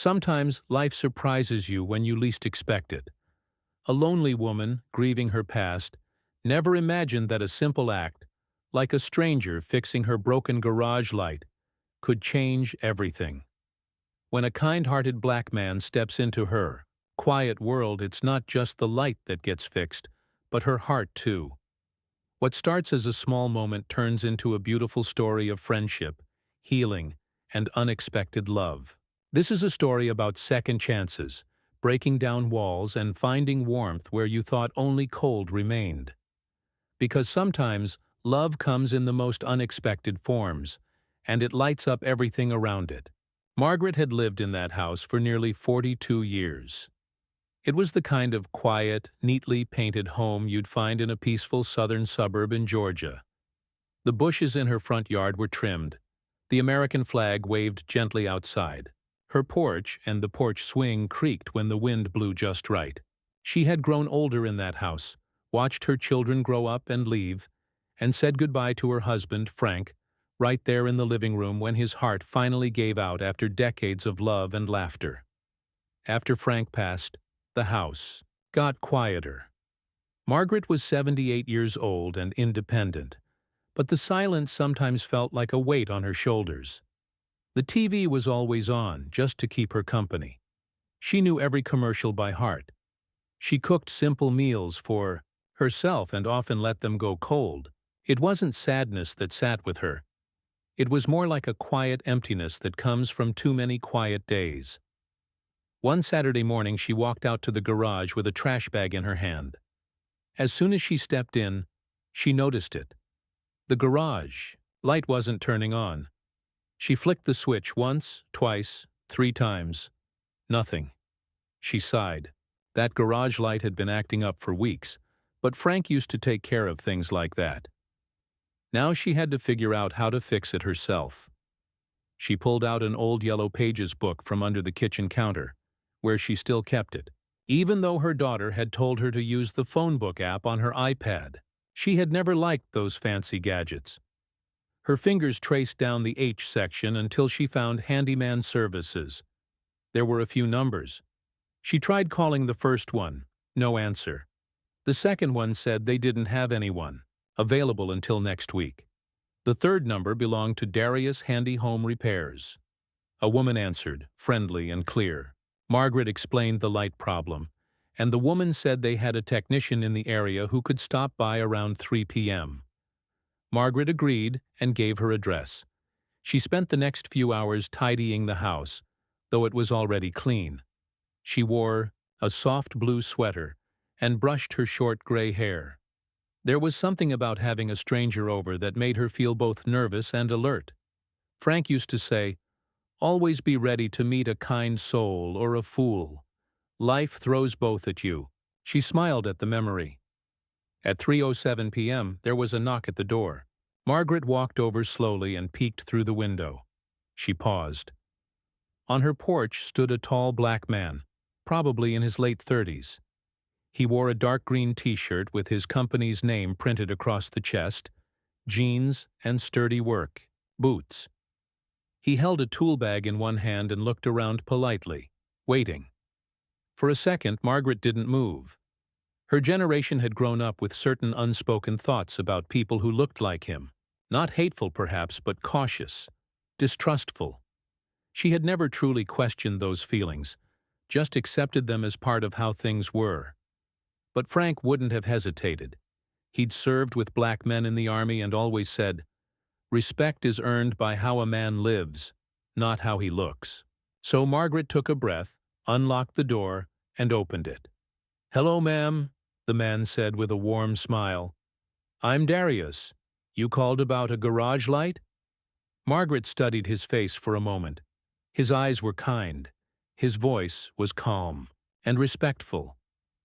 Sometimes life surprises you when you least expect it. A lonely woman, grieving her past, never imagined that a simple act, like a stranger fixing her broken garage light, could change everything. When a kind-hearted black man steps into her quiet world, it's not just the light that gets fixed, but her heart too. What starts as a small moment turns into a beautiful story of friendship, healing, and unexpected love. This is a story about second chances, breaking down walls and finding warmth where you thought only cold remained. Because sometimes love comes in the most unexpected forms, and it lights up everything around it. Margaret had lived in that house for nearly 42 years. It was the kind of quiet, neatly painted home you'd find in a peaceful southern suburb in Georgia. The bushes in her front yard were trimmed. The American flag waved gently outside. Her porch and the porch swing creaked when the wind blew just right. She had grown older in that house, watched her children grow up and leave, and said goodbye to her husband, Frank, right there in the living room when his heart finally gave out after decades of love and laughter. After Frank passed, the house got quieter. Margaret was 78 years old and independent, but the silence sometimes felt like a weight on her shoulders. The TV was always on, just to keep her company. She knew every commercial by heart. She cooked simple meals for herself and often let them go cold. It wasn't sadness that sat with her. It was more like a quiet emptiness that comes from too many quiet days. One Saturday morning she walked out to the garage with a trash bag in her hand. As soon as she stepped in, she noticed it. The garage light wasn't turning on. She flicked the switch once, twice, 3 times. Nothing. She sighed. That garage light had been acting up for weeks, but Frank used to take care of things like that. Now she had to figure out how to fix it herself. She pulled out an old Yellow Pages book from under the kitchen counter, where she still kept it. Even though her daughter had told her to use the phone book app on her iPad, she had never liked those fancy gadgets. Her fingers traced down the H section until she found Handyman Services. There were a few numbers. She tried calling the first one. No answer. The second one said they didn't have anyone available until next week. The third number belonged to Darius Handy Home Repairs. A woman answered, friendly and clear. Margaret explained the light problem, and the woman said they had a technician in the area who could stop by around 3 p.m. Margaret agreed and gave her address. She spent the next few hours tidying the house, though it was already clean. She wore a soft blue sweater and brushed her short gray hair. There was something about having a stranger over that made her feel both nervous and alert. Frank used to say, "Always be ready to meet a kind soul or a fool. Life throws both at you." She smiled at the memory. At 3:07 p.m., there was a knock at the door. Margaret walked over slowly and peeked through the window. She paused. On her porch stood a tall black man, probably in his late 30s. He wore a dark green t-shirt with his company's name printed across the chest, jeans, and sturdy work boots. He held a tool bag in one hand and looked around politely, waiting. For a second, Margaret didn't move. Her generation had grown up with certain unspoken thoughts about people who looked like him. Not hateful, perhaps, but cautious, distrustful. She had never truly questioned those feelings, just accepted them as part of how things were. But Frank wouldn't have hesitated. He'd served with black men in the army and always said, "Respect is earned by how a man lives, not how he looks." So Margaret took a breath, unlocked the door, and opened it. "Hello, ma'am," the man said with a warm smile. "I'm Darius. You called about a garage light?" Margaret studied his face for a moment. His eyes were kind. His voice was calm and respectful.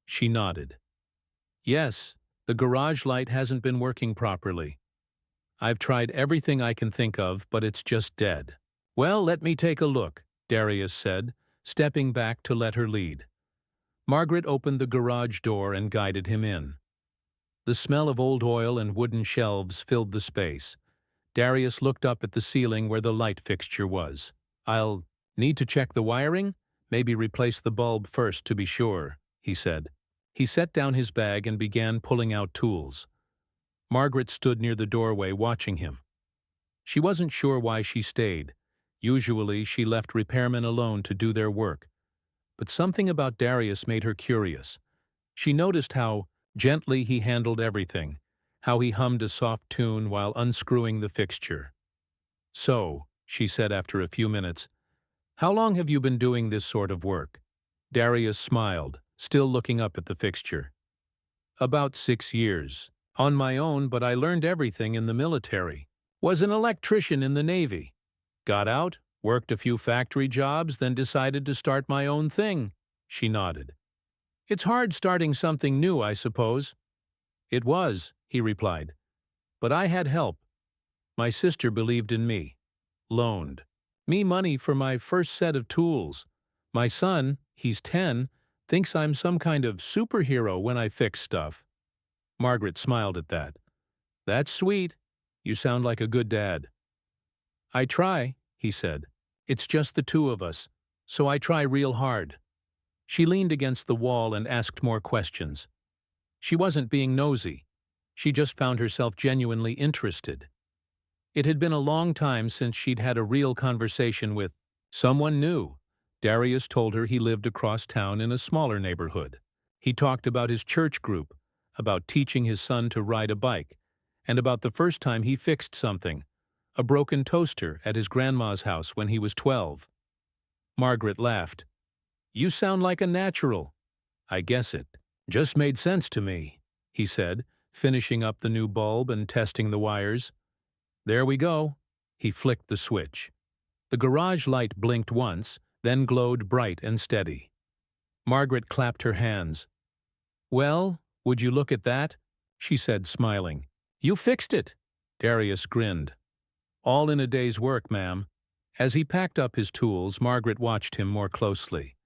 She nodded. "Yes, the garage light hasn't been working properly. I've tried everything I can think of, but it's just dead." "Well, let me take a look," Darius said, stepping back to let her lead. Margaret opened the garage door and guided him in. The smell of old oil and wooden shelves filled the space. Darius looked up at the ceiling where the light fixture was. "I'll need to check the wiring?" Maybe replace the bulb first to be sure, he said. He set down his bag and began pulling out tools. Margaret stood near the doorway watching him. She wasn't sure why she stayed. Usually, she left repairmen alone to do their work. But something about Darius made her curious. She noticed how gently he handled everything, how he hummed a soft tune while unscrewing the fixture. "So," she said after a few minutes, "how long have you been doing this sort of work?" Darius smiled, still looking up at the fixture. "About 6 years. On my own, but I learned everything in the military. Was an electrician in the Navy. Got out, worked a few factory jobs, then decided to start my own thing." She nodded. "It's hard starting something new, I suppose." "It was," he replied. "But I had help. My sister believed in me. Loaned me money for my first set of tools. My son, he's 10, thinks I'm some kind of superhero when I fix stuff." Margaret smiled at that. "That's sweet. You sound like a good dad." "I try," he said. "It's just the two of us, so I try real hard." She leaned against the wall and asked more questions. She wasn't being nosy. She just found herself genuinely interested. It had been a long time since she'd had a real conversation with someone new. Darius told her he lived across town in a smaller neighborhood. He talked about his church group, about teaching his son to ride a bike, and about the first time he fixed something, a broken toaster at his grandma's house when he was 12. Margaret laughed. "You sound like a natural." "I guess it just made sense to me," he said, finishing up the new bulb and testing the wires. "There we go." He flicked the switch. The garage light blinked once, then glowed bright and steady. Margaret clapped her hands. "Well, would you look at that?" she said, smiling. "You fixed it." Darius grinned. "All in a day's work, ma'am." As he packed up his tools, Margaret watched him more closely.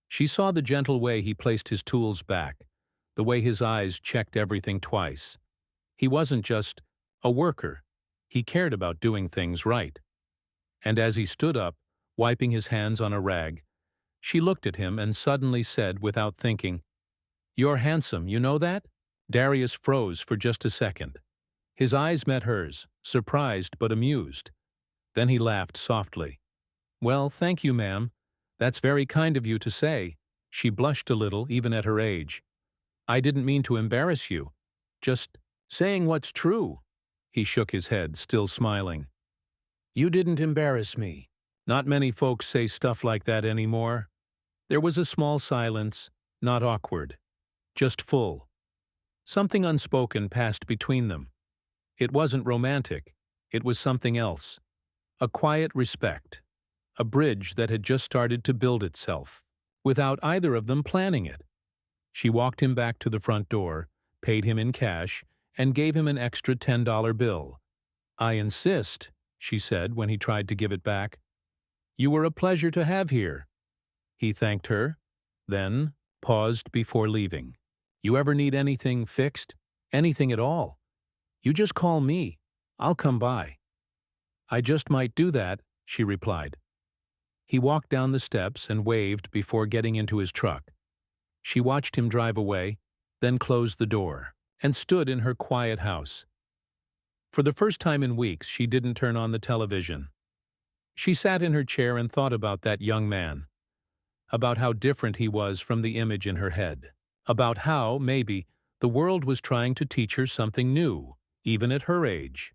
She saw the gentle way he placed his tools back, the way his eyes checked everything twice. He wasn't just a worker. He cared about doing things right. And as he stood up, wiping his hands on a rag, she looked at him and suddenly said, without thinking, "You're handsome, you know that?" Darius froze for just a second. His eyes met hers, surprised but amused. Then he laughed softly. "Well, thank you, ma'am. That's very kind of you to say." She blushed a little, even at her age. "I didn't mean to embarrass you. Just saying what's true." He shook his head, still smiling. "You didn't embarrass me. Not many folks say stuff like that anymore." There was a small silence, not awkward, just full. Something unspoken passed between them. It wasn't romantic. It was something else. A quiet respect. A bridge that had just started to build itself, without either of them planning it. She walked him back to the front door, paid him in cash, and gave him an extra $10 bill. "I insist," she said when he tried to give it back. "You were a pleasure to have here." He thanked her, then paused before leaving. "You ever need anything fixed? Anything at all? You just call me. I'll come by." "I just might do that," she replied. He walked down the steps and waved before getting into his truck. She watched him drive away, then closed the door, and stood in her quiet house. For the first time in weeks, she didn't turn on the television. She sat in her chair and thought about that young man, about how different he was from the image in her head, about how, maybe, the world was trying to teach her something new, even at her age.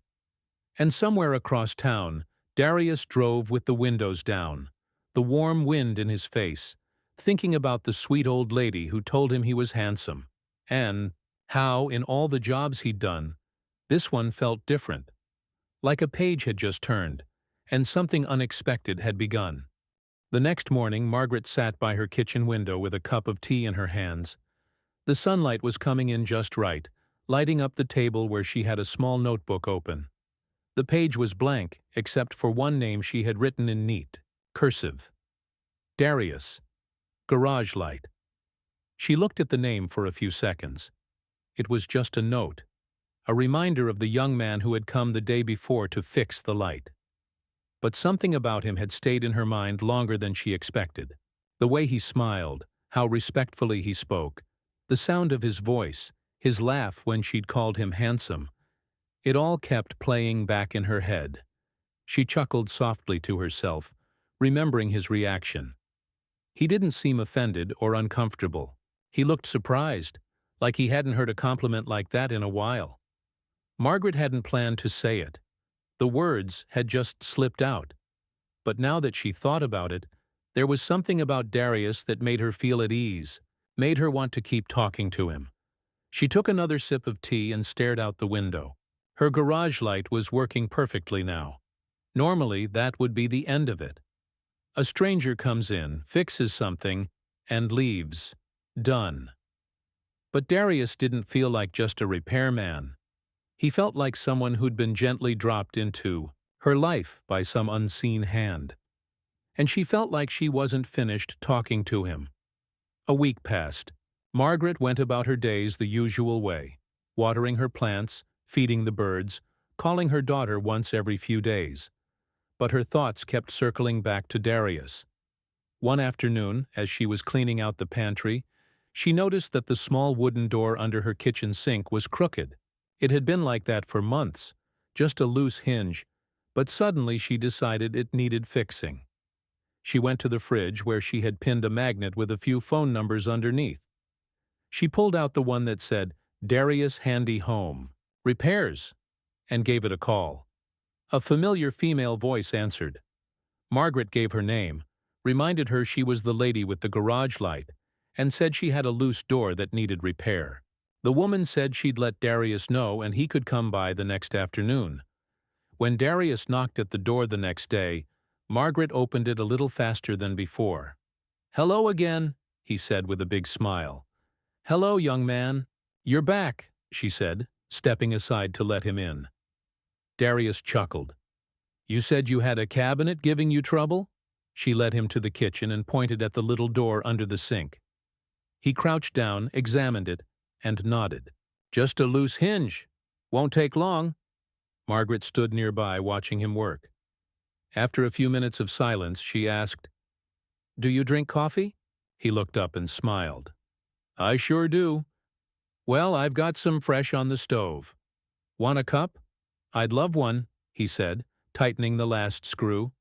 And somewhere across town, Darius drove with the windows down, the warm wind in his face, thinking about the sweet old lady who told him he was handsome, and how, in all the jobs he'd done, this one felt different, like a page had just turned, and something unexpected had begun. The next morning, Margaret sat by her kitchen window with a cup of tea in her hands. The sunlight was coming in just right, lighting up the table where she had a small notebook open. The page was blank, except for one name she had written in neat, cursive. Darius. Garage light. She looked at the name for a few seconds. It was just a note, a reminder of the young man who had come the day before to fix the light. But something about him had stayed in her mind longer than she expected. The way he smiled, how respectfully he spoke, the sound of his voice, his laugh when she'd called him handsome, it all kept playing back in her head. She chuckled softly to herself, remembering his reaction. He didn't seem offended or uncomfortable. He looked surprised, like he hadn't heard a compliment like that in a while. Margaret hadn't planned to say it. The words had just slipped out. But now that she thought about it, there was something about Darius that made her feel at ease, made her want to keep talking to him. She took another sip of tea and stared out the window. Her garage light was working perfectly now. Normally, that would be the end of it. A stranger comes in, fixes something, and leaves. Done. But Darius didn't feel like just a repairman. He felt like someone who'd been gently dropped into her life by some unseen hand. And she felt like she wasn't finished talking to him. A week passed. Margaret went about her days the usual way, watering her plants, feeding the birds, calling her daughter once every few days. But her thoughts kept circling back to Darius. One afternoon, as she was cleaning out the pantry, she noticed that the small wooden door under her kitchen sink was crooked. It had been like that for months, just a loose hinge, but suddenly she decided it needed fixing. She went to the fridge where she had pinned a magnet with a few phone numbers underneath. She pulled out the one that said, Darius Handy Home, Repairs, and gave it a call. A familiar female voice answered. Margaret gave her name, reminded her she was the lady with the garage light, and said she had a loose door that needed repair. The woman said she'd let Darius know and he could come by the next afternoon. When Darius knocked at the door the next day, Margaret opened it a little faster than before. Hello again, he said with a big smile. Hello, young man. You're back, she said, stepping aside to let him in. Darius chuckled. You said you had a cabinet giving you trouble? She led him to the kitchen and pointed at the little door under the sink. He crouched down, examined it, and nodded. Just a loose hinge. Won't take long. Margaret stood nearby watching him work. After a few minutes of silence, she asked, Do you drink coffee? He looked up and smiled. I sure do. Well, I've got some fresh on the stove. Want a cup? I'd love one, he said, tightening the last screw.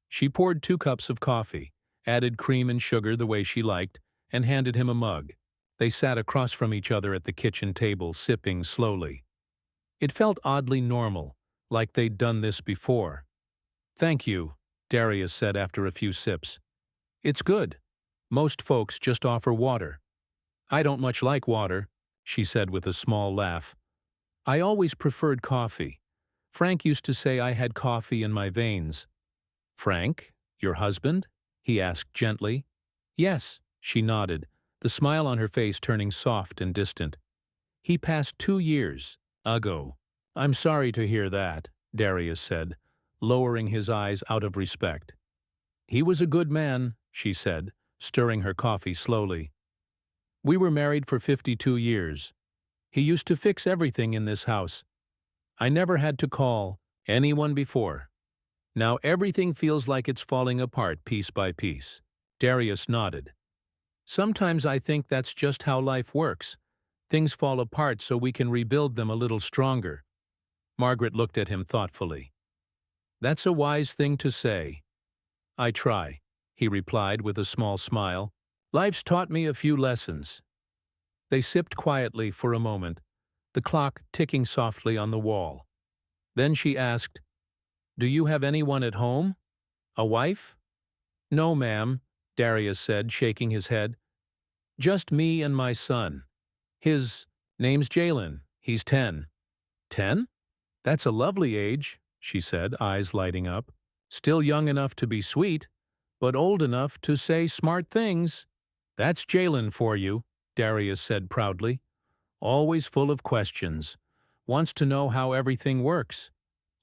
She poured 2 cups of coffee, added cream and sugar the way she liked, and handed him a mug. They sat across from each other at the kitchen table, sipping slowly. It felt oddly normal, like they'd done this before. Thank you, Darius said after a few sips. It's good. Most folks just offer water. I don't much like water, she said with a small laugh. I always preferred coffee. Frank used to say I had coffee in my veins. Frank, your husband? He asked gently. Yes, she nodded, the smile on her face turning soft and distant. He passed 2 years ago. I'm sorry to hear that, Darius said, lowering his eyes out of respect. He was a good man, she said, stirring her coffee slowly. We were married for 52 years. He used to fix everything in this house. I never had to call anyone before. Now everything feels like it's falling apart piece by piece. Darius nodded. Sometimes I think that's just how life works. Things fall apart so we can rebuild them a little stronger. Margaret looked at him thoughtfully. That's a wise thing to say. I try, he replied with a small smile. Life's taught me a few lessons. They sipped quietly for a moment, the clock ticking softly on the wall. Then she asked, Do you have anyone at home? A wife? No, ma'am, Darius said, shaking his head. Just me and my son. His name's Jalen. He's 10. 10? That's a lovely age, she said, eyes lighting up. Still young enough to be sweet, but old enough to say smart things. That's Jalen for you, Darius said proudly. Always full of questions. Wants to know how everything works.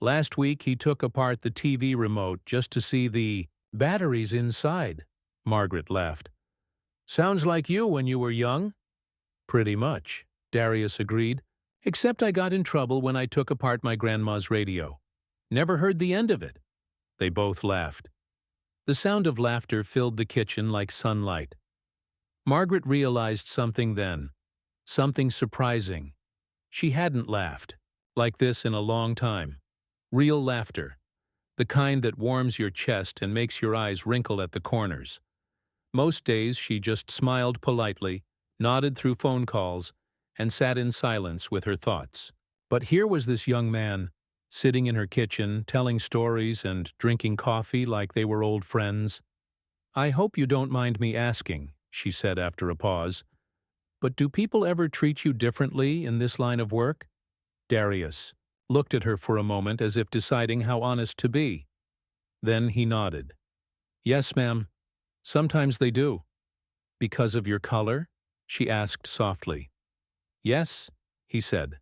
Last week he took apart the TV remote just to see the batteries inside. Margaret laughed. Sounds like you when you were young. Pretty much, Darius agreed, except I got in trouble when I took apart my grandma's radio. Never heard the end of it. They both laughed. The sound of laughter filled the kitchen like sunlight. Margaret realized something then, something surprising. She hadn't laughed like this in a long time. Real laughter, the kind that warms your chest and makes your eyes wrinkle at the corners. Most days she just smiled politely, nodded through phone calls, and sat in silence with her thoughts. But here was this young man, sitting in her kitchen, telling stories and drinking coffee like they were old friends. "I hope you don't mind me asking," she said after a pause, "but do people ever treat you differently in this line of work?" Darius looked at her for a moment as if deciding how honest to be. Then he nodded. "Yes, ma'am. Sometimes they do." "Because of your color?" she asked softly. "Yes," he said.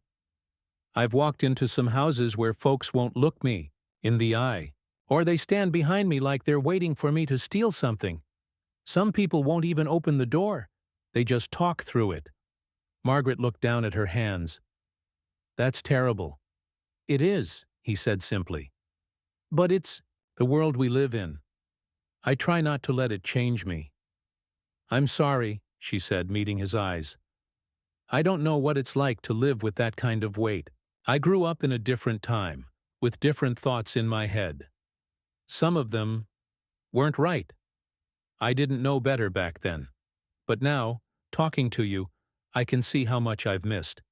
"I've walked into some houses where folks won't look me in the eye, or they stand behind me like they're waiting for me to steal something. Some people won't even open the door. They just talk through it." Margaret looked down at her hands. "That's terrible." "It is," he said simply. "But it's the world we live in. I try not to let it change me." "I'm sorry," she said, meeting his eyes. "I don't know what it's like to live with that kind of weight. I grew up in a different time, with different thoughts in my head. Some of them weren't right. I didn't know better back then. But now, talking to you, I can see how much I've missed."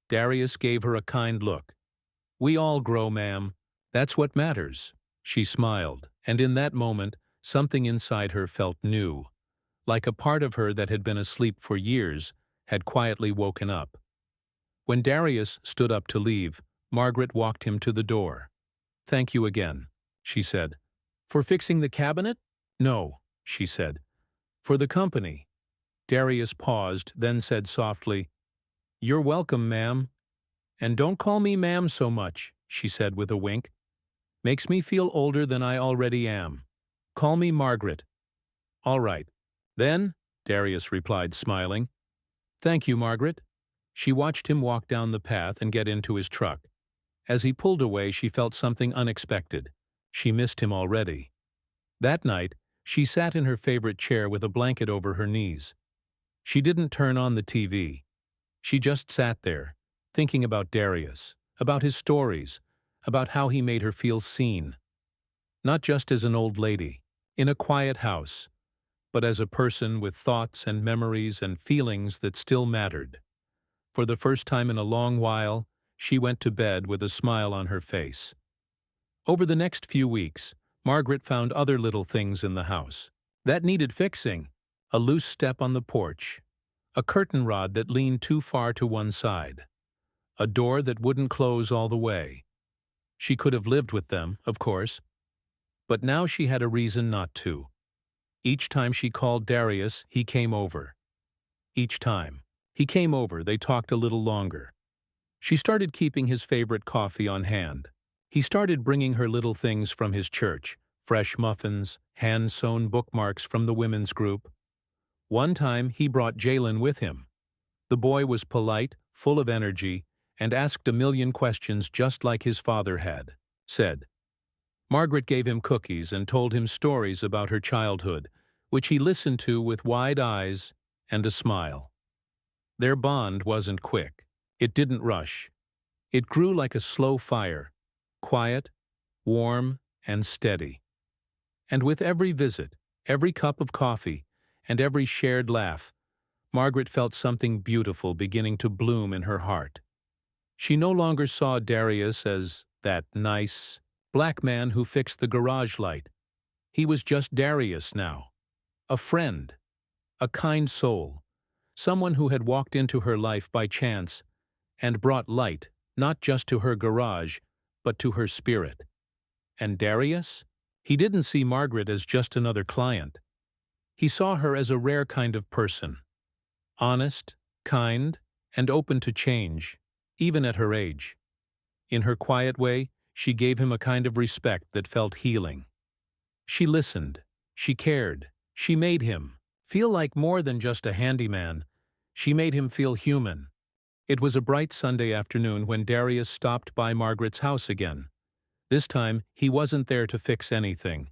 Darius gave her a kind look. "We all grow, ma'am. That's what matters." She smiled, and in that moment, something inside her felt new, like a part of her that had been asleep for years had quietly woken up. When Darius stood up to leave, Margaret walked him to the door. "Thank you again," she said. "For fixing the cabinet?" "No," she said. "For the company." Darius paused, then said softly, "You're welcome, ma'am. And don't call me ma'am so much," she said with a wink. "Makes me feel older than I already am. Call me Margaret." "All right. Then," Darius replied, smiling. "Thank you, Margaret." She watched him walk down the path and get into his truck. As he pulled away, she felt something unexpected. She missed him already. That night, she sat in her favorite chair with a blanket over her knees. She didn't turn on the TV. She just sat there, thinking about Darius, about his stories, about how he made her feel seen. Not just as an old lady, in a quiet house, but as a person with thoughts and memories and feelings that still mattered. For the first time in a long while, she went to bed with a smile on her face. Over the next few weeks, Margaret found other little things in the house that needed fixing: a loose step on the porch, a curtain rod that leaned too far to one side, a door that wouldn't close all the way. She could have lived with them, of course, but now she had a reason not to. Each time she called Darius, he came over. Each time he came over, they talked a little longer. She started keeping his favorite coffee on hand. He started bringing her little things from his church: fresh muffins, hand-sewn bookmarks from the women's group. One time he brought Jalen with him. The boy was polite, full of energy, and asked a million questions just like his father had said. Margaret gave him cookies and told him stories about her childhood, which he listened to with wide eyes and a smile. Their bond wasn't quick. It didn't rush. It grew like a slow fire, quiet, warm, and steady. And with every visit, every cup of coffee, and every shared laugh, Margaret felt something beautiful beginning to bloom in her heart. She no longer saw Darius as that nice, black man who fixed the garage light. He was just Darius now. A friend, a kind soul, someone who had walked into her life by chance and brought light not just to her garage, but to her spirit. And Darius? He didn't see Margaret as just another client. He saw her as a rare kind of person. Honest, kind, and open to change, even at her age. In her quiet way, she gave him a kind of respect that felt healing. She listened, she cared, she made him feel like more than just a handyman. She made him feel human. It was a bright Sunday afternoon when Darius stopped by Margaret's house again. This time, he wasn't there to fix anything.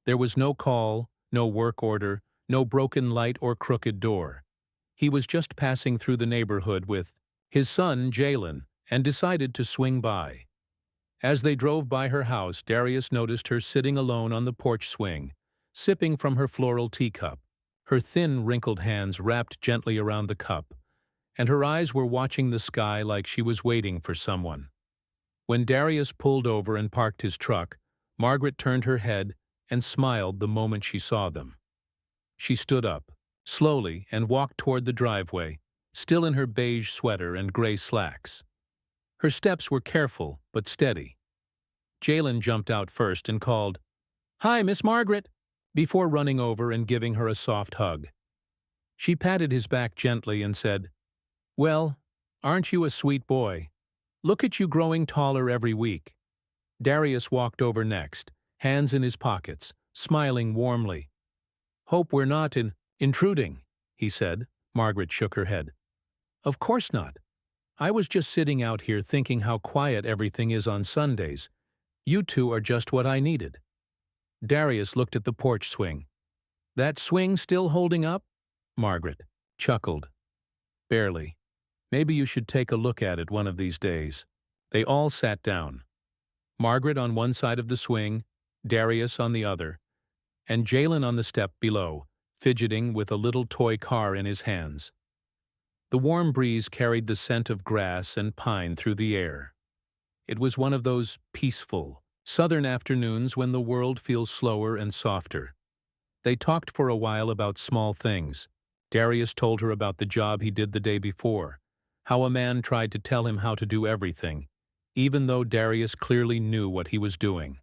There was no call, no work order, no broken light or crooked door. He was just passing through the neighborhood with his son, Jalen, and decided to swing by. As they drove by her house, Darius noticed her sitting alone on the porch swing, sipping from her floral teacup. Her thin, wrinkled hands wrapped gently around the cup, and her eyes were watching the sky like she was waiting for someone. When Darius pulled over and parked his truck, Margaret turned her head and smiled the moment she saw them. She stood up, slowly, and walked toward the driveway, still in her beige sweater and gray slacks. Her steps were careful but steady. Jalen jumped out first and called, "Hi, Miss Margaret," before running over and giving her a soft hug. She patted his back gently and said, "Well, aren't you a sweet boy? Look at you growing taller every week." Darius walked over next, hands in his pockets, smiling warmly. "Hope we're not intruding," he said. Margaret shook her head. "Of course not. I was just sitting out here thinking how quiet everything is on Sundays. You two are just what I needed." Darius looked at the porch swing. "That swing still holding up?" Margaret chuckled. "Barely. Maybe you should take a look at it one of these days." They all sat down. Margaret on one side of the swing, Darius on the other, and Jalen on the step below, fidgeting with a little toy car in his hands. The warm breeze carried the scent of grass and pine through the air. It was one of those peaceful, southern afternoons when the world feels slower and softer. They talked for a while about small things. Darius told her about the job he did the day before, how a man tried to tell him how to do everything, even though Darius clearly knew what he was doing.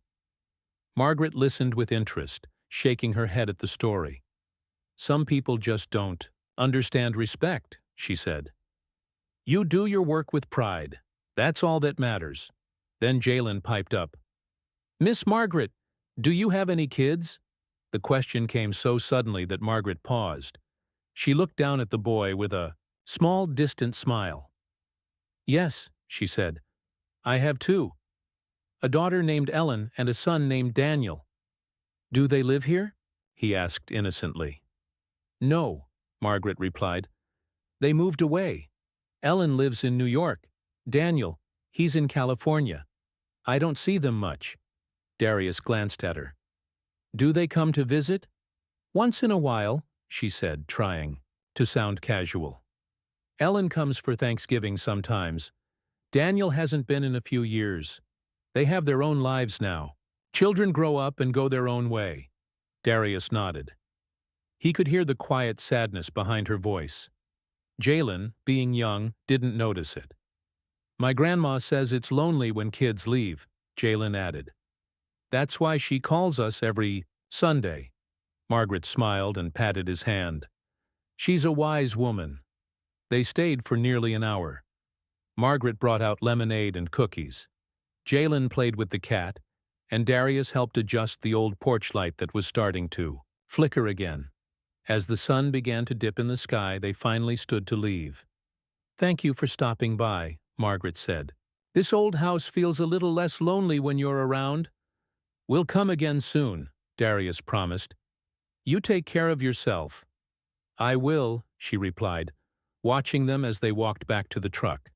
Margaret listened with interest, shaking her head at the story. "Some people just don't understand respect," she said. "You do your work with pride. That's all that matters." Then Jalen piped up, "Miss Margaret, do you have any kids?" The question came so suddenly that Margaret paused. She looked down at the boy with a small, distant smile. "Yes," she said. "I have two. A daughter named Ellen and a son named Daniel." "Do they live here?" he asked innocently. "No," Margaret replied. "They moved away. Ellen lives in New York. Daniel, he's in California. I don't see them much." Darius glanced at her. "Do they come to visit?" "Once in a while," she said, trying to sound casual. "Ellen comes for Thanksgiving sometimes. Daniel hasn't been in a few years. They have their own lives now. Children grow up and go their own way." Darius nodded. He could hear the quiet sadness behind her voice. Jalen, being young, didn't notice it. "My grandma says it's lonely when kids leave," Jalen added. "That's why she calls us every Sunday." Margaret smiled and patted his hand. "She's a wise woman." They stayed for nearly an hour. Margaret brought out lemonade and cookies. Jalen played with the cat, and Darius helped adjust the old porch light that was starting to flicker again. As the sun began to dip in the sky, they finally stood to leave. "Thank you for stopping by," Margaret said. "This old house feels a little less lonely when you're around." "We'll come again soon," Darius promised. "You take care of yourself." "I will," she replied, watching them as they walked back to the truck.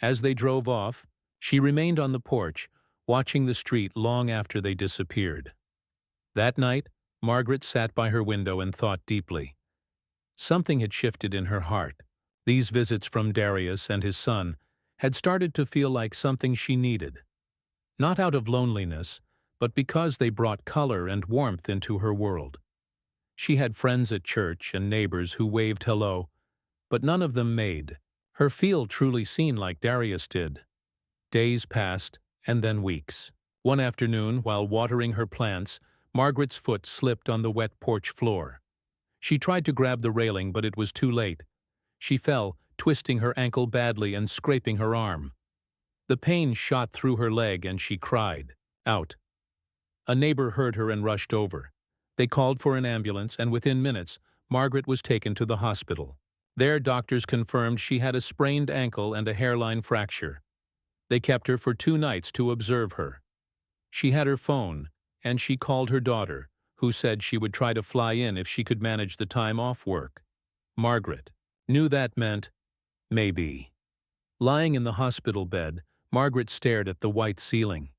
As they drove off, she remained on the porch, watching the street long after they disappeared. That night, Margaret sat by her window and thought deeply. Something had shifted in her heart. These visits from Darius and his son had started to feel like something she needed. Not out of loneliness, but because they brought color and warmth into her world. She had friends at church and neighbors who waved hello, but none of them made her feel truly seen like Darius did. Days passed, and then weeks. One afternoon, while watering her plants, Margaret's foot slipped on the wet porch floor. She tried to grab the railing, but it was too late. She fell, twisting her ankle badly and scraping her arm. The pain shot through her leg and she cried out. A neighbor heard her and rushed over. They called for an ambulance, and within minutes, Margaret was taken to the hospital. There, doctors confirmed she had a sprained ankle and a hairline fracture. They kept her for 2 nights to observe her. She had her phone, and she called her daughter, who said she would try to fly in if she could manage the time off work. Margaret knew that meant maybe. Lying in the hospital bed, Margaret stared at the white ceiling.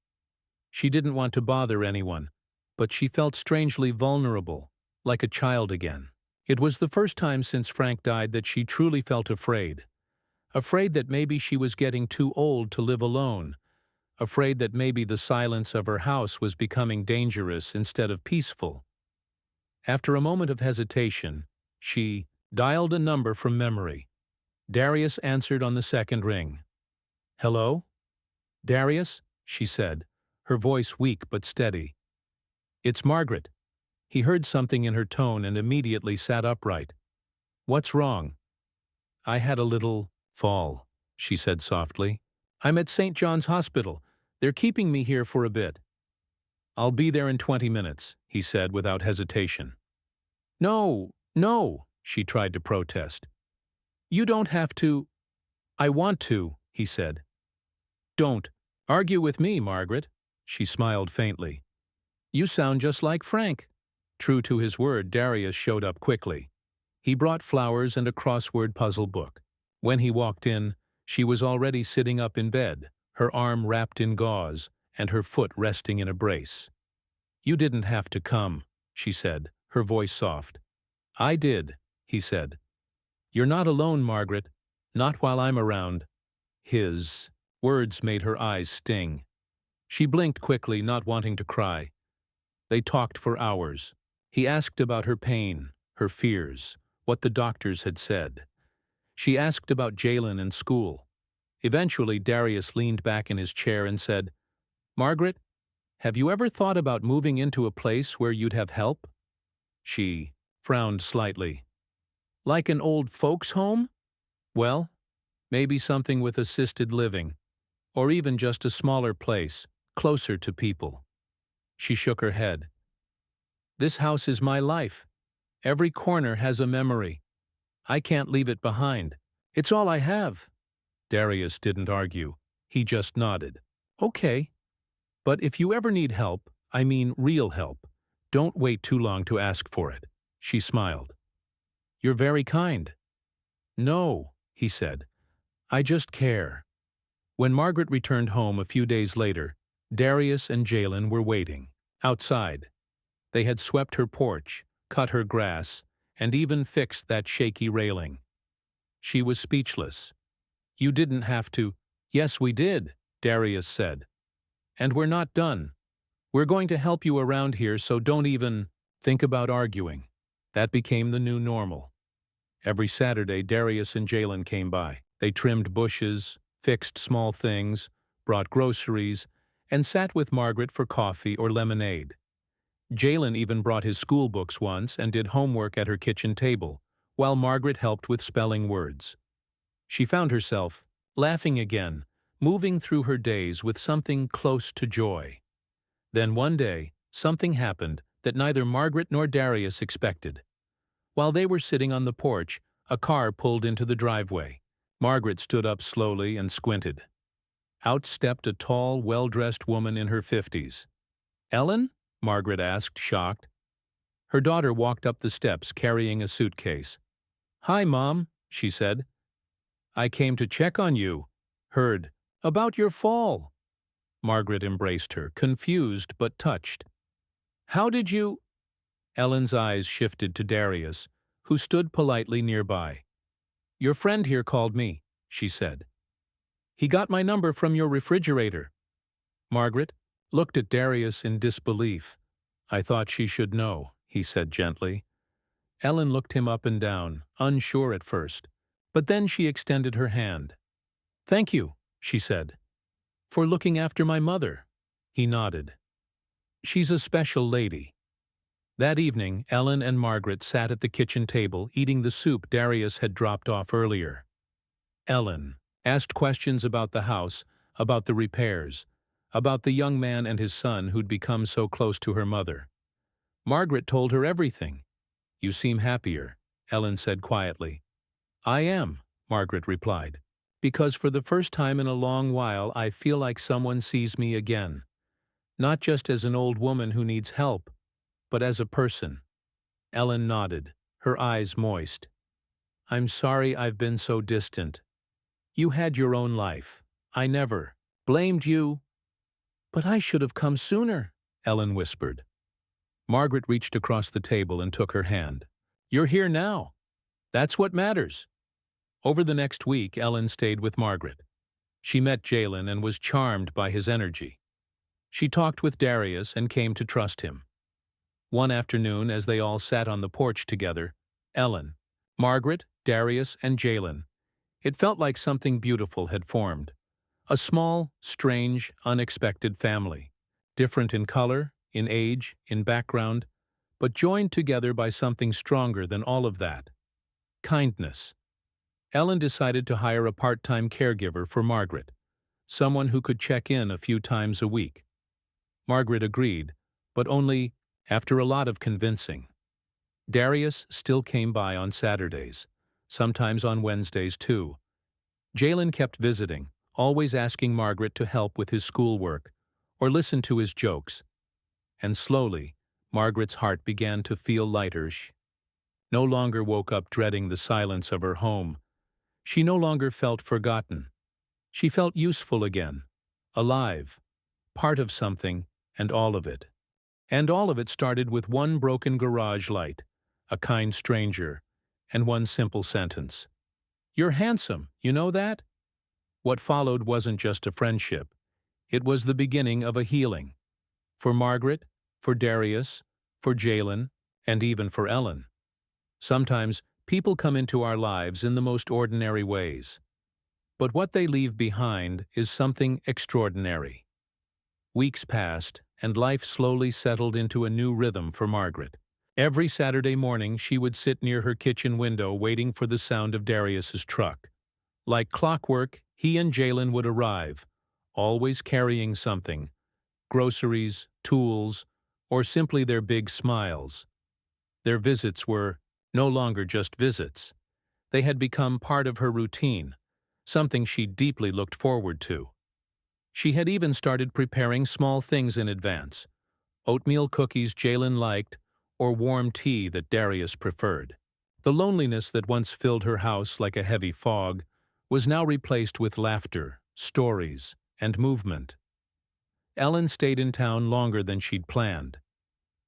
She didn't want to bother anyone, but she felt strangely vulnerable, like a child again. It was the first time since Frank died that she truly felt afraid. Afraid that maybe she was getting too old to live alone. Afraid that maybe the silence of her house was becoming dangerous instead of peaceful. After a moment of hesitation, she dialed a number from memory. Darius answered on the second ring. "Hello?" "Darius?" she said, her voice weak but steady. "It's Margaret." He heard something in her tone and immediately sat upright. "What's wrong?" "I had a little fall," she said softly. "I'm at St. John's Hospital. They're keeping me here for a bit." "I'll be there in 20 minutes, he said without hesitation. "No, no," she tried to protest. "You don't have to." "I want to," he said. "Don't argue with me, Margaret," she smiled faintly. "You sound just like Frank." True to his word, Darius showed up quickly. He brought flowers and a crossword puzzle book. When he walked in, she was already sitting up in bed, her arm wrapped in gauze and her foot resting in a brace. "You didn't have to come," she said, her voice soft. "I did," he said. "You're not alone, Margaret. Not while I'm around." His words made her eyes sting. She blinked quickly, not wanting to cry. They talked for hours. He asked about her pain, her fears, what the doctors had said. She asked about Jalen and school. Eventually, Darius leaned back in his chair and said, "Margaret, have you ever thought about moving into a place where you'd have help?" She frowned slightly. "Like an old folks' home?" "Well, maybe something with assisted living, or even just a smaller place, closer to people." She shook her head. "This house is my life. Every corner has a memory. I can't leave it behind. It's all I have." Darius didn't argue. He just nodded. "Okay. But if you ever need help, I mean real help, don't wait too long to ask for it." She smiled. "You're very kind." "No," he said. "I just care." When Margaret returned home a few days later, Darius and Jalen were waiting, outside. They had swept her porch, cut her grass, and even fixed that shaky railing. She was speechless. "You didn't have to." "Yes, we did," Darius said. "And we're not done. We're going to help you around here, so don't even think about arguing." That became the new normal. Every Saturday, Darius and Jalen came by. They trimmed bushes, fixed small things, brought groceries, and sat with Margaret for coffee or lemonade. Jalen even brought his school books once and did homework at her kitchen table, while Margaret helped with spelling words. She found herself laughing again, moving through her days with something close to joy. Then one day, something happened that neither Margaret nor Darius expected. While they were sitting on the porch, a car pulled into the driveway. Margaret stood up slowly and squinted. Out stepped a tall, well-dressed woman in her 50s. "Ellen?" Margaret asked, shocked. Her daughter walked up the steps carrying a suitcase. "Hi, Mom," she said. "I came to check on you. Heard about your fall." Margaret embraced her, confused but touched. "How did you—" Ellen's eyes shifted to Darius, who stood politely nearby. "Your friend here called me," she said. "He got my number from your refrigerator." Margaret looked at Darius in disbelief. "I thought she should know," he said gently. Ellen looked him up and down, unsure at first, but then she extended her hand. "Thank you," she said, "for looking after my mother." He nodded. "She's a special lady." That evening, Ellen and Margaret sat at the kitchen table eating the soup Darius had dropped off earlier. Ellen asked questions about the house, about the repairs, about the young man and his son who'd become so close to her mother. Margaret told her everything. "You seem happier," Ellen said quietly. "I am," Margaret replied, "because for the first time in a long while I feel like someone sees me again. Not just as an old woman who needs help, but as a person. Ellen nodded, her eyes moist. I'm sorry I've been so distant. You had your own life. I never blamed you. But I should have come sooner, Ellen whispered. Margaret reached across the table and took her hand. You're here now. That's what matters. Over the next week, Ellen stayed with Margaret. She met Jalen and was charmed by his energy. She talked with Darius and came to trust him. One afternoon, as they all sat on the porch together, Ellen, Margaret, Darius, and Jalen, it felt like something beautiful had formed. A small, strange, unexpected family, different in color, in age, in background, but joined together by something stronger than all of that: kindness. Ellen decided to hire a part-time caregiver for Margaret, someone who could check in a few times a week. Margaret agreed, but only after a lot of convincing. Darius still came by on Saturdays, sometimes on Wednesdays too. Jalen kept visiting, always asking Margaret to help with his schoolwork or listen to his jokes. And slowly, Margaret's heart began to feel lighter. She no longer woke up dreading the silence of her home. She no longer felt forgotten. She felt useful again, alive, part of something, and all of it. And all of it started with one broken garage light, a kind stranger, and one simple sentence. You're handsome, you know that? What followed wasn't just a friendship. It was the beginning of a healing. For Margaret, for Darius, for Jalen, and even for Ellen. Sometimes people come into our lives in the most ordinary ways. But what they leave behind is something extraordinary. Weeks passed, and life slowly settled into a new rhythm for Margaret. Every Saturday morning she would sit near her kitchen window waiting for the sound of Darius's truck. Like clockwork, he and Jalen would arrive, always carrying something: groceries, tools, or simply their big smiles. Their visits were no longer just visits. They had become part of her routine, something she deeply looked forward to. She had even started preparing small things in advance: oatmeal cookies Jalen liked, or warm tea that Darius preferred. The loneliness that once filled her house like a heavy fog was now replaced with laughter, stories, and movement. Ellen stayed in town longer than she'd planned.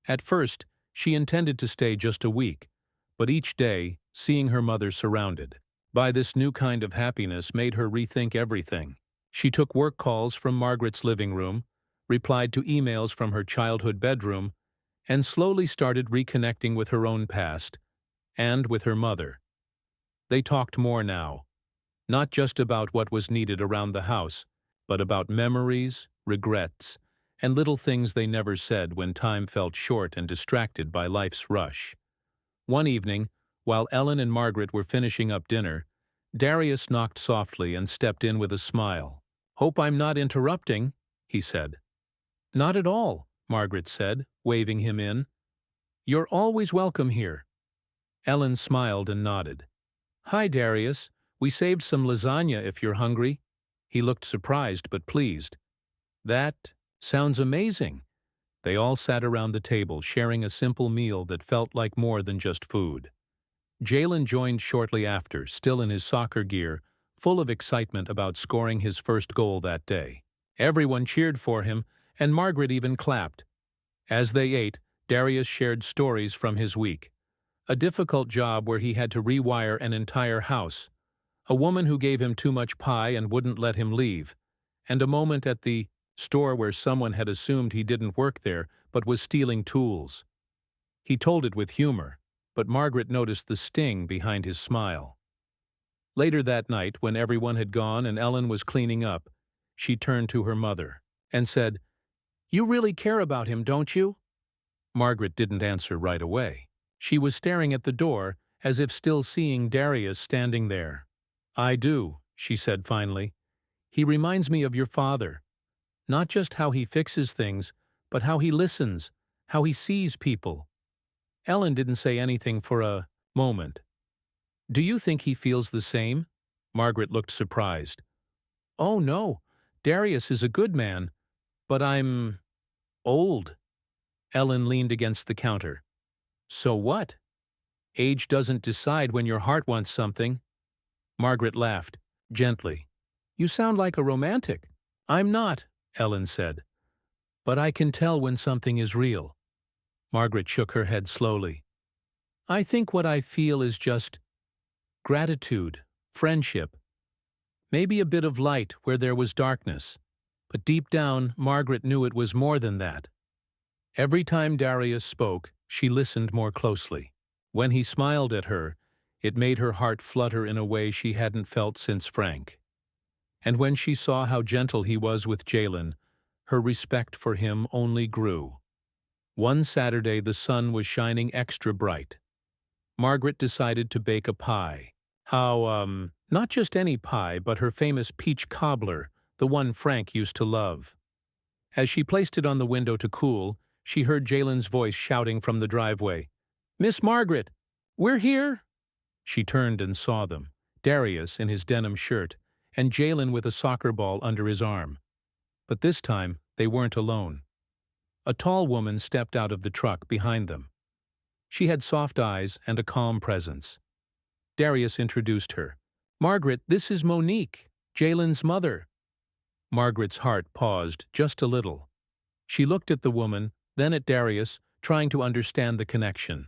At first, she intended to stay just a week, but each day, seeing her mother surrounded by this new kind of happiness made her rethink everything. She took work calls from Margaret's living room, replied to emails from her childhood bedroom, and slowly started reconnecting with her own past and with her mother. They talked more now, not just about what was needed around the house, but about memories, regrets, and little things they never said when time felt short and distracted by life's rush. One evening, while Ellen and Margaret were finishing up dinner, Darius knocked softly and stepped in with a smile. "Hope I'm not interrupting," he said. "Not at all," Margaret said, waving him in. "You're always welcome here." Ellen smiled and nodded. "Hi, Darius. We saved some lasagna if you're hungry." He looked surprised but pleased. "That sounds amazing." They all sat around the table, sharing a simple meal that felt like more than just food. Jalen joined shortly after, still in his soccer gear, full of excitement about scoring his first goal that day. Everyone cheered for him, and Margaret even clapped. As they ate, Darius shared stories from his week. A difficult job where he had to rewire an entire house, a woman who gave him too much pie and wouldn't let him leave, and a moment at the store where someone had assumed he didn't work there but was stealing tools. He told it with humor, but Margaret noticed the sting behind his smile. Later that night, when everyone had gone and Ellen was cleaning up, she turned to her mother and said, "You really care about him, don't you?" Margaret didn't answer right away. She was staring at the door, as if still seeing Darius standing there. "I do," she said finally. "He reminds me of your father. Not just how he fixes things, but how he listens, how he sees people." Ellen didn't say anything for a moment. "Do you think he feels the same?" Margaret looked surprised. "Oh, no. Darius is a good man, but I'm old." Ellen leaned against the counter. So what? Age doesn't decide when your heart wants something. Margaret laughed, gently. You sound like a romantic. I'm not, Ellen said. But I can tell when something is real. Margaret shook her head slowly. I think what I feel is just gratitude, friendship, maybe a bit of light where there was darkness. But deep down, Margaret knew it was more than that. Every time Darius spoke, she listened more closely. When he smiled at her, it made her heart flutter in a way she hadn't felt since Frank. And when she saw how gentle he was with Jalen, her respect for him only grew. One Saturday the sun was shining extra bright. Margaret decided to bake a pie. Not just any pie, but her famous peach cobbler, the one Frank used to love. As she placed it on the window to cool, she heard Jalen's voice shouting from the driveway. Miss Margaret, we're here! She turned and saw them, Darius in his denim shirt, and Jalen with a soccer ball under his arm. But this time, they weren't alone. A tall woman stepped out of the truck behind them. She had soft eyes and a calm presence. Darius introduced her. Margaret, this is Monique, Jalen's mother. Margaret's heart paused just a little. She looked at the woman, then at Darius, trying to understand the connection.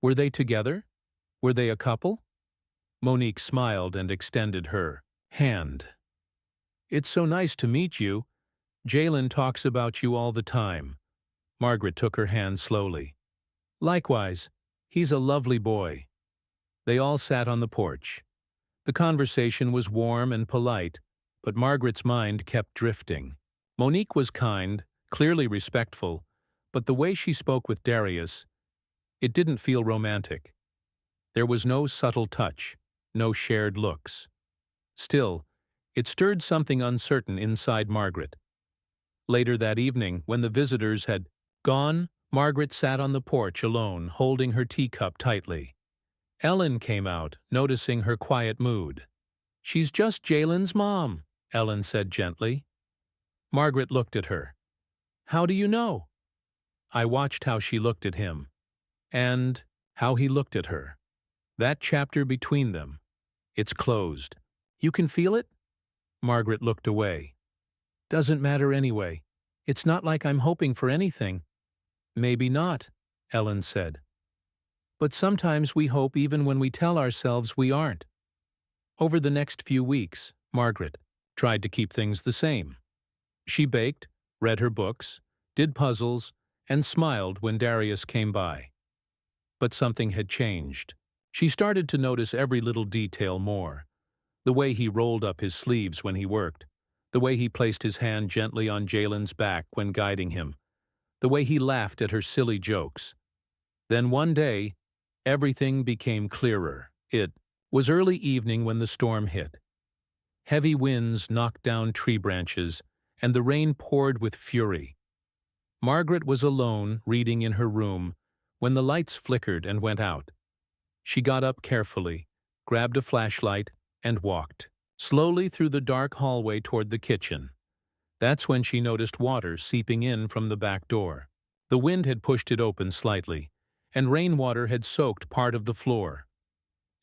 Were they together? Were they a couple? Monique smiled and extended her hand. It's so nice to meet you. Jalen talks about you all the time. Margaret took her hand slowly. Likewise, he's a lovely boy. They all sat on the porch. The conversation was warm and polite, but Margaret's mind kept drifting. Monique was kind, clearly respectful, but the way she spoke with Darius, it didn't feel romantic. There was no subtle touch, no shared looks. Still, it stirred something uncertain inside Margaret. Later that evening, when the visitors had gone, Margaret sat on the porch alone, holding her teacup tightly. Ellen came out, noticing her quiet mood. She's just Jalen's mom, Ellen said gently. Margaret looked at her. How do you know? I watched how she looked at him, and how he looked at her. That chapter between them, it's closed. You can feel it? Margaret looked away. Doesn't matter anyway. It's not like I'm hoping for anything. Maybe not, Ellen said. But sometimes we hope even when we tell ourselves we aren't. Over the next few weeks, Margaret tried to keep things the same. She baked, read her books, did puzzles, and smiled when Darius came by. But something had changed. She started to notice every little detail more. The way he rolled up his sleeves when he worked, the way he placed his hand gently on Jalen's back when guiding him, the way he laughed at her silly jokes. Then one day, everything became clearer. It was early evening when the storm hit. Heavy winds knocked down tree branches, and the rain poured with fury. Margaret was alone, reading in her room, when the lights flickered and went out. She got up carefully, grabbed a flashlight, and walked slowly through the dark hallway toward the kitchen. That's when she noticed water seeping in from the back door. The wind had pushed it open slightly, and rainwater had soaked part of the floor.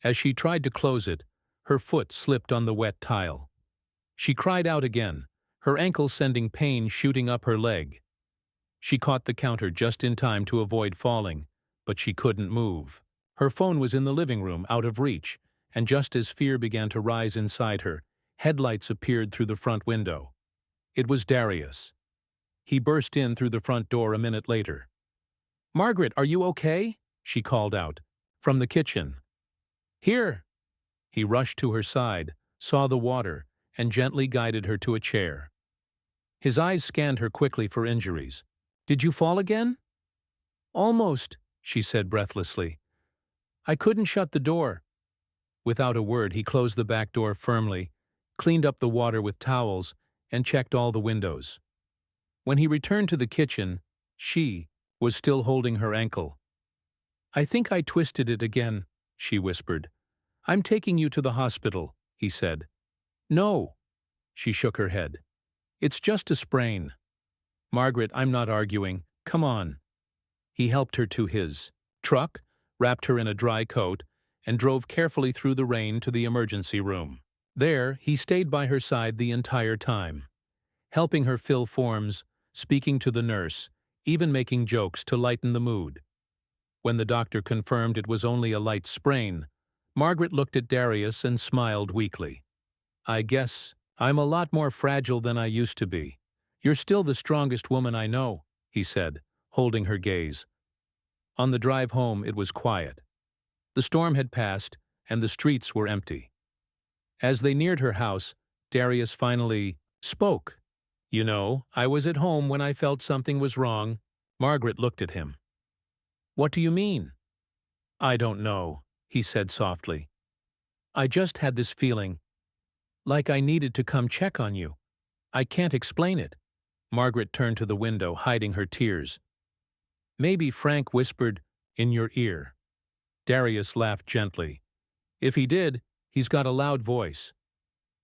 As she tried to close it, her foot slipped on the wet tile. She cried out again, her ankle sending pain shooting up her leg. She caught the counter just in time to avoid falling, but she couldn't move. Her phone was in the living room, out of reach, and just as fear began to rise inside her, headlights appeared through the front window. It was Darius. He burst in through the front door a minute later. "Margaret, are you okay?" she called out. From the kitchen. "Here." He rushed to her side, saw the water, and gently guided her to a chair. His eyes scanned her quickly for injuries. "Did you fall again?" "Almost," she said breathlessly. "I couldn't shut the door." Without a word, he closed the back door firmly, cleaned up the water with towels, and checked all the windows. When he returned to the kitchen, she was still holding her ankle. "I think I twisted it again," she whispered. "I'm taking you to the hospital," he said. "No." She shook her head. "It's just a sprain." "Margaret, I'm not arguing. Come on." He helped her to his truck, wrapped her in a dry coat, and drove carefully through the rain to the emergency room. There, he stayed by her side the entire time, helping her fill forms, speaking to the nurse, even making jokes to lighten the mood. When the doctor confirmed it was only a light sprain, Margaret looked at Darius and smiled weakly. "I guess I'm a lot more fragile than I used to be. You're still the strongest woman I know," he said, holding her gaze. On the drive home, it was quiet. The storm had passed, and the streets were empty. As they neared her house, Darius finally spoke. "You know, I was at home when I felt something was wrong." Margaret looked at him. "What do you mean?" "I don't know," he said softly. "I just had this feeling, like I needed to come check on you. I can't explain it." Margaret turned to the window, hiding her tears. "Maybe Frank whispered in your ear." Darius laughed gently. "If he did, he's got a loud voice."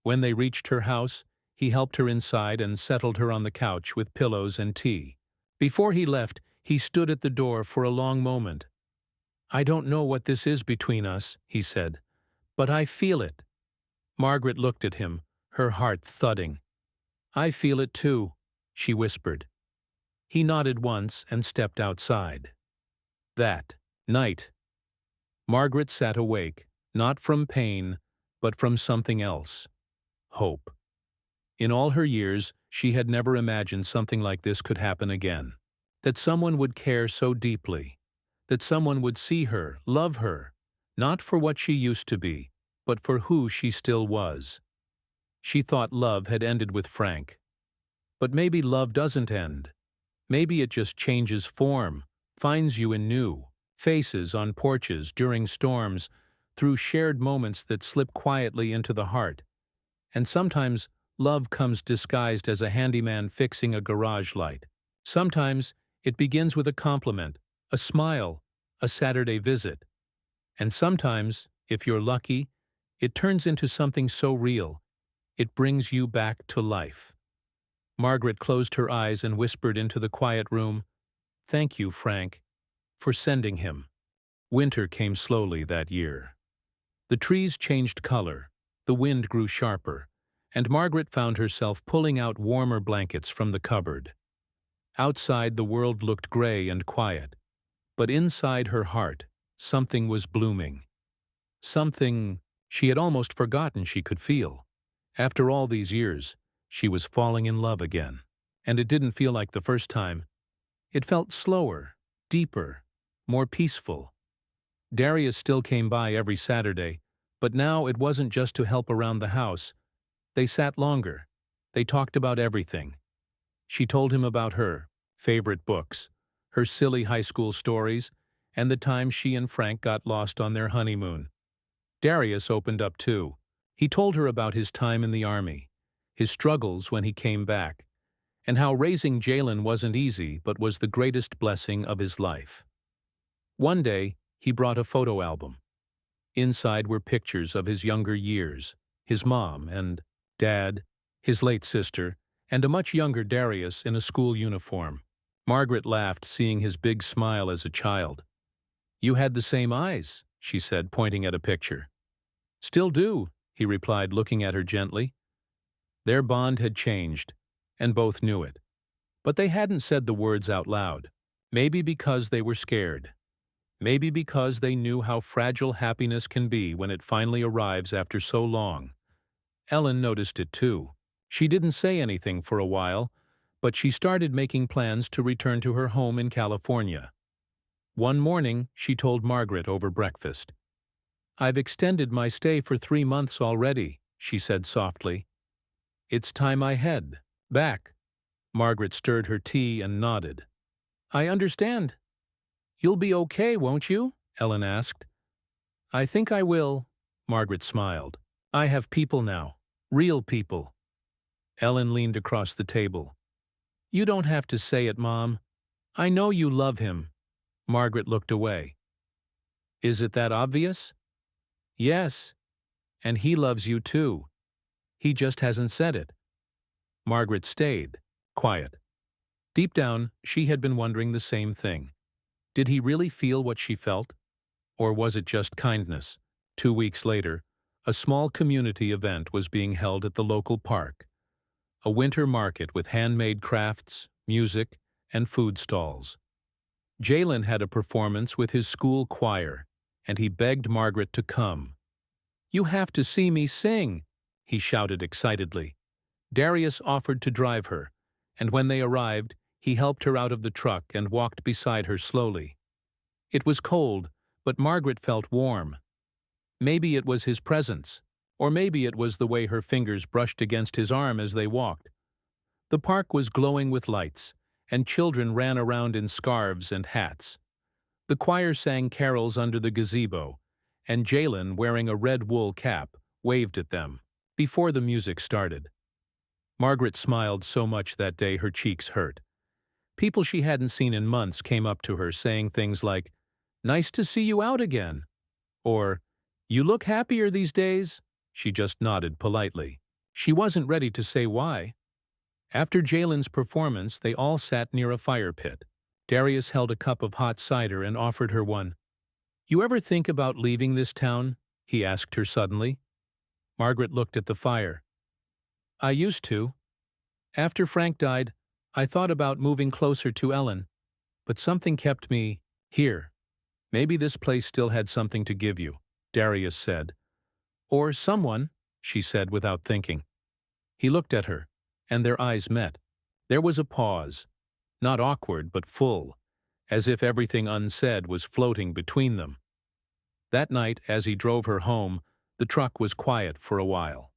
When they reached her house, he helped her inside and settled her on the couch with pillows and tea. Before he left, he stood at the door for a long moment. "I don't know what this is between us," he said, "but I feel it." Margaret looked at him, her heart thudding. "I feel it too," she whispered. He nodded once and stepped outside. That night, Margaret sat awake, not from pain, but from something else. Hope. In all her years, she had never imagined something like this could happen again. That someone would care so deeply. That someone would see her, love her, not for what she used to be, but for who she still was. She thought love had ended with Frank. But maybe love doesn't end. Maybe it just changes form, finds you in new faces, on porches, during storms, through shared moments that slip quietly into the heart. And sometimes love comes disguised as a handyman fixing a garage light. Sometimes it begins with a compliment, a smile, a Saturday visit. And sometimes, if you're lucky, it turns into something so real, it brings you back to life. Margaret closed her eyes and whispered into the quiet room, "Thank you, Frank, for sending him." Winter came slowly that year. The trees changed color, the wind grew sharper, and Margaret found herself pulling out warmer blankets from the cupboard. Outside, the world looked gray and quiet, but inside her heart, something was blooming. Something she had almost forgotten she could feel. After all these years, she was falling in love again. And it didn't feel like the first time. It felt slower, deeper, more peaceful. Darius still came by every Saturday, but now it wasn't just to help around the house. They sat longer. They talked about everything. She told him about her favorite books, her silly high school stories, and the time she and Frank got lost on their honeymoon. Darius opened up too. He told her about his time in the army, his struggles when he came back, and how raising Jalen wasn't easy but was the greatest blessing of his life. One day, he brought a photo album. Inside were pictures of his younger years, his mom and dad, his late sister, and a much younger Darius in a school uniform. Margaret laughed, seeing his big smile as a child. "You had the same eyes," she said, pointing at a picture. "Still do," he replied, looking at her gently. Their bond had changed, and both knew it. But they hadn't said the words out loud. Maybe because they were scared. Maybe because they knew how fragile happiness can be when it finally arrives after so long. Ellen noticed it too. She didn't say anything for a while, but she started making plans to return to her home in California. One morning, she told Margaret over breakfast. "I've extended my stay for 3 months already," she said softly. "It's time I head back." Margaret stirred her tea and nodded. "I understand. You'll be okay, won't you?" Ellen asked. "I think I will," Margaret smiled. "I have people now. Real people." Ellen leaned across the table. "You don't have to say it, Mom. I know you love him." Margaret looked away. "Is it that obvious?" "Yes. And he loves you too. He just hasn't said it." Margaret stayed, quiet. Deep down, she had been wondering the same thing. Did he really feel what she felt? Or was it just kindness? 2 weeks later, a small community event was being held at the local park. A winter market with handmade crafts, music, and food stalls. Jalen had a performance with his school choir, and he begged Margaret to come. "You have to see me sing," he shouted excitedly. Darius offered to drive her, and when they arrived, he helped her out of the truck and walked beside her slowly. It was cold, but Margaret felt warm. Maybe it was his presence, or maybe it was the way her fingers brushed against his arm as they walked. The park was glowing with lights, and children ran around in scarves and hats. The choir sang carols under the gazebo, and Jalen, wearing a red wool cap, waved at them. Before the music started, Margaret smiled so much that day her cheeks hurt. People she hadn't seen in months came up to her saying things like, "Nice to see you out again," or, "You look happier these days." She just nodded politely. She wasn't ready to say why. After Jalen's performance, they all sat near a fire pit. Darius held a cup of hot cider and offered her one. "You ever think about leaving this town?" he asked her suddenly. Margaret looked at the fire. "I used to. After Frank died, I thought about moving closer to Ellen, but something kept me here. Maybe this place still had something to give you," Darius said. "Or someone," she said without thinking. He looked at her, and their eyes met. There was a pause, not awkward but full, as if everything unsaid was floating between them. That night, as he drove her home, the truck was quiet for a while.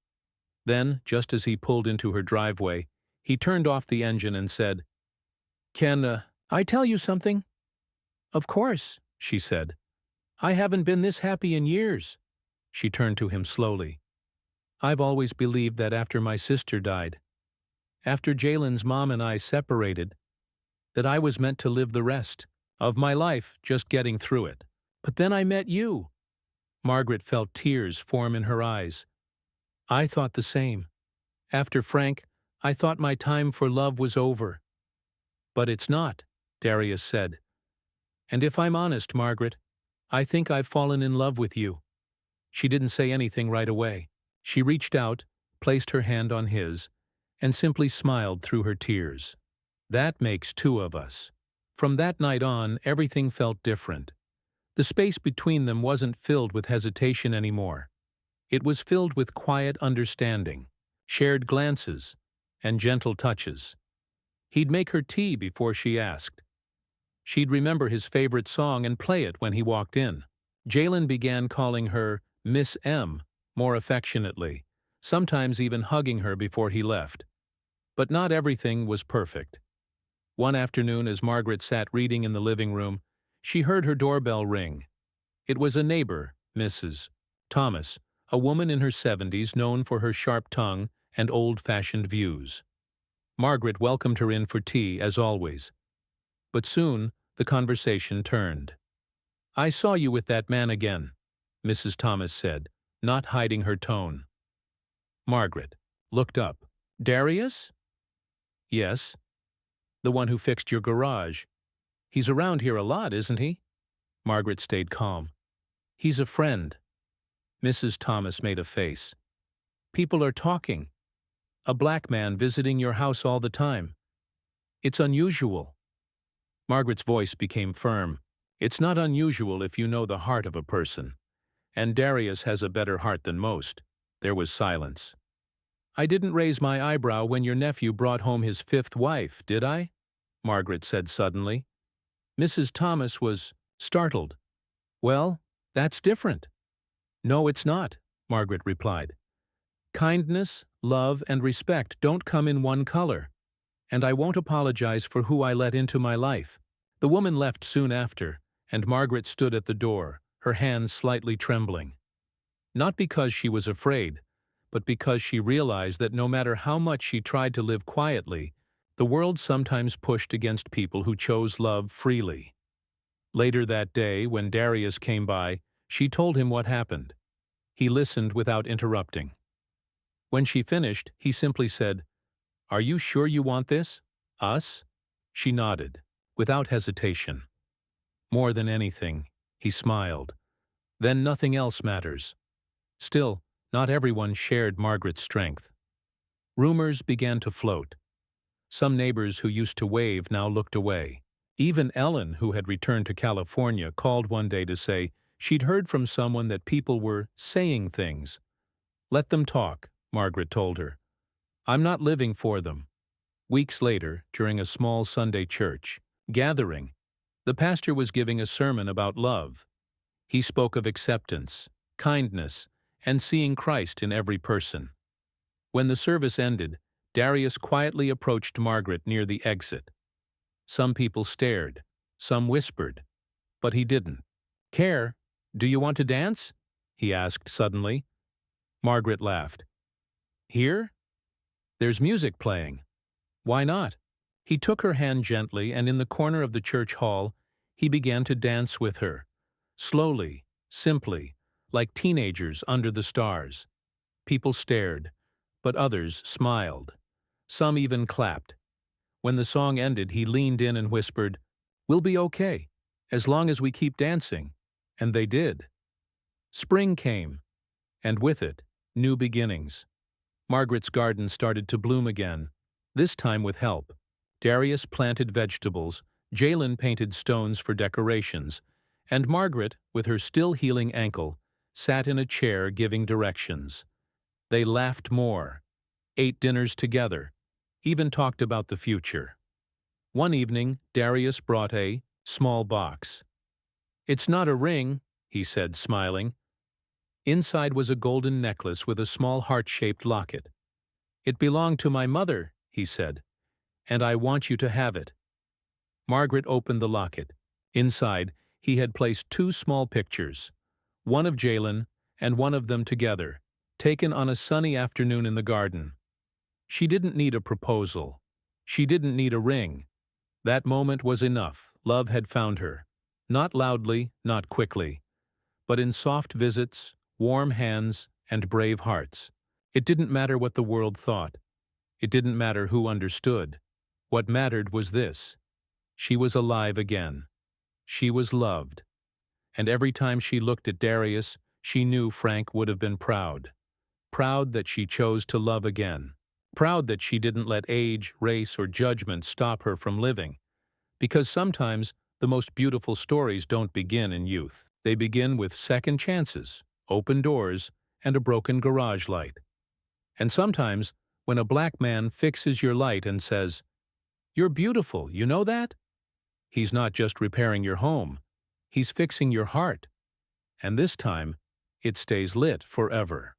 Then, just as he pulled into her driveway, he turned off the engine and said, "Can I tell you something?" "Of course," she said. "I haven't been this happy in years." She turned to him slowly. "I've always believed that after my sister died, after Jalen's mom and I separated, that I was meant to live the rest of my life just getting through it. But then I met you." Margaret felt tears form in her eyes. "I thought the same. After Frank, I thought my time for love was over." "But it's not," Darius said. "And if I'm honest, Margaret, I think I've fallen in love with you." She didn't say anything right away. She reached out, placed her hand on his, and simply smiled through her tears. "That makes two of us." From that night on, everything felt different. The space between them wasn't filled with hesitation anymore. It was filled with quiet understanding, shared glances, and gentle touches. He'd make her tea before she asked. She'd remember his favorite song and play it when he walked in. Jalen began calling her Miss M more affectionately, sometimes even hugging her before he left. But not everything was perfect. One afternoon, as Margaret sat reading in the living room, she heard her doorbell ring. It was a neighbor, Mrs. Thomas, a woman in her 70s known for her sharp tongue and old-fashioned views. Margaret welcomed her in for tea, as always. But soon, the conversation turned. "I saw you with that man again," Mrs. Thomas said, not hiding her tone. Margaret looked up. "Darius?" "Yes. The one who fixed your garage. He's around here a lot, isn't he?" Margaret stayed calm. "He's a friend." Mrs. Thomas made a face. "People are talking. A black man visiting your house all the time. It's unusual." Margaret's voice became firm. "It's not unusual if you know the heart of a person. And Darius has a better heart than most." There was silence. "I didn't raise my eyebrow when your nephew brought home his fifth wife, did I?" Margaret said suddenly. Mrs. Thomas was startled. "Well, that's different." "No, it's not," Margaret replied. "Kindness, love, and respect don't come in one color. And I won't apologize for who I let into my life." The woman left soon after, and Margaret stood at the door, her hands slightly trembling. Not because she was afraid, but because she realized that no matter how much she tried to live quietly, the world sometimes pushed against people who chose love freely. Later that day, when Darius came by, she told him what happened. He listened without interrupting. When she finished, he simply said, "Are you sure you want this? Us?" She nodded, without hesitation. More than anything, he smiled. Then nothing else matters. Still, not everyone shared Margaret's strength. Rumors began to float. Some neighbors who used to wave now looked away. Even Ellen, who had returned to California, called one day to say she'd heard from someone that people were saying things. "Let them talk," Margaret told her. "I'm not living for them." Weeks later, during a small Sunday church gathering, the pastor was giving a sermon about love. He spoke of acceptance, kindness, and seeing Christ in every person. When the service ended, Darius quietly approached Margaret near the exit. Some people stared, some whispered, but he didn't. "Care, do you want to dance?" he asked suddenly. Margaret laughed. "Here? There's music playing. Why not?" He took her hand gently, and in the corner of the church hall, he began to dance with her. Slowly, simply, like teenagers under the stars. People stared, but others smiled. Some even clapped. When the song ended, he leaned in and whispered, "We'll be okay, as long as we keep dancing." And they did. Spring came, and with it, new beginnings. Margaret's garden started to bloom again, this time with help. Darius planted vegetables, Jalen painted stones for decorations, and Margaret, with her still healing ankle, sat in a chair giving directions. They laughed more, ate dinners together, even talked about the future. One evening, Darius brought a small box. "It's not a ring," he said, smiling. Inside was a golden necklace with a small heart-shaped locket. "It belonged to my mother," he said, "and I want you to have it." Margaret opened the locket. Inside, he had placed two small pictures, one of Jalen and one of them together, taken on a sunny afternoon in the garden. She didn't need a proposal. She didn't need a ring. That moment was enough. Love had found her. Not loudly, not quickly, but in soft visits, warm hands, and brave hearts. It didn't matter what the world thought. It didn't matter who understood. What mattered was this: she was alive again. She was loved. And every time she looked at Darius, she knew Frank would have been proud. Proud that she chose to love again. Proud that she didn't let age, race, or judgment stop her from living. Because sometimes the most beautiful stories don't begin in youth. They begin with second chances, open doors, and a broken garage light. And sometimes, when a black man fixes your light and says, "You're beautiful, you know that?" He's not just repairing your home. He's fixing your heart. And this time, it stays lit forever.